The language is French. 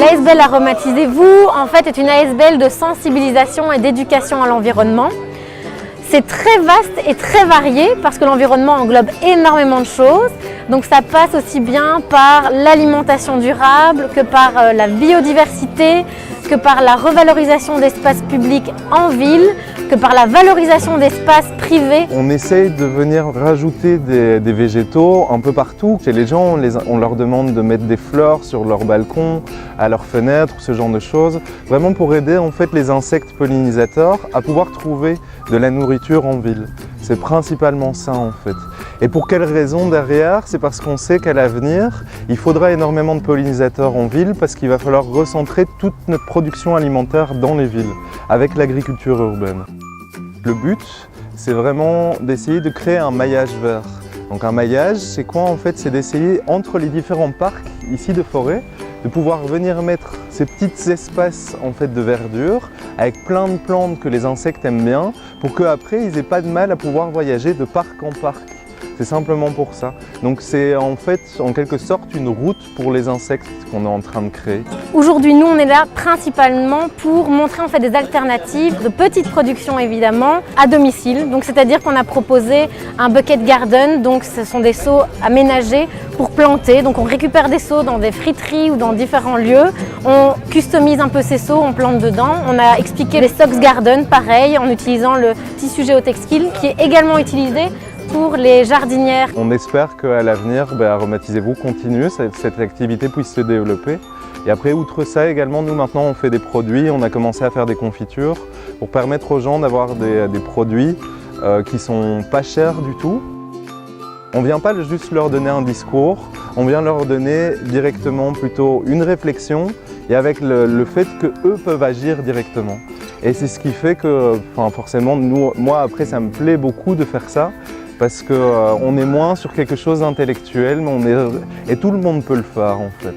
L'ASBL Aromatisez-vous, en fait, est une ASBL de sensibilisation et d'éducation à l'environnement. C'est très vaste et très varié parce que l'environnement englobe énormément de choses. Donc ça passe aussi bien par l'alimentation durable que par la biodiversité, que par la revalorisation d'espaces publics en ville, que par la valorisation d'espaces privés. On essaye de venir rajouter des végétaux un peu partout. Chez les gens, on leur demande de mettre des fleurs sur leur balcon, à leurs fenêtres, ce genre de choses. Vraiment pour aider en fait les insectes pollinisateurs à pouvoir trouver de la nourriture en ville. C'est principalement ça en fait. Et pour quelle raison derrière? C'est parce qu'on sait qu'à l'avenir, il faudra énormément de pollinisateurs en ville parce qu'il va falloir recentrer toute notre production alimentaire dans les villes, avec l'agriculture urbaine. Le but, c'est vraiment d'essayer de créer un maillage vert. Donc un maillage, c'est quoi en fait? C'est d'essayer entre les différents parcs ici de forêt, de pouvoir venir mettre ces petits espaces en fait de verdure avec plein de plantes que les insectes aiment bien pour qu'après ils n'aient pas de mal à pouvoir voyager de parc en parc. C'est simplement pour ça. Donc c'est en fait en quelque sorte une route pour les insectes qu'on est en train de créer. Aujourd'hui, nous on est là principalement pour montrer en fait des alternatives de petite production évidemment à domicile. Donc c'est-à-dire qu'on a proposé un bucket garden, donc ce sont des seaux aménagés pour planter. Donc on récupère des seaux dans des friteries ou dans différents lieux. On customise un peu ces seaux, on plante dedans. On a expliqué les socks garden, pareil, en utilisant le tissu géotextile qui est également utilisé pour les jardinières. On espère qu'à l'avenir, Aromatisez-vous continue, cette activité puisse se développer. Et après, outre ça également, nous maintenant on fait des produits, on a commencé à faire des confitures pour permettre aux gens d'avoir des produits qui sont pas chers du tout. On ne vient pas juste leur donner un discours, on vient leur donner directement plutôt une réflexion et avec le fait qu'eux peuvent agir directement. Et c'est ce qui fait que forcément, moi après ça me plaît beaucoup de faire ça parce qu'on est moins sur quelque chose d'intellectuel, et tout le monde peut le faire en fait.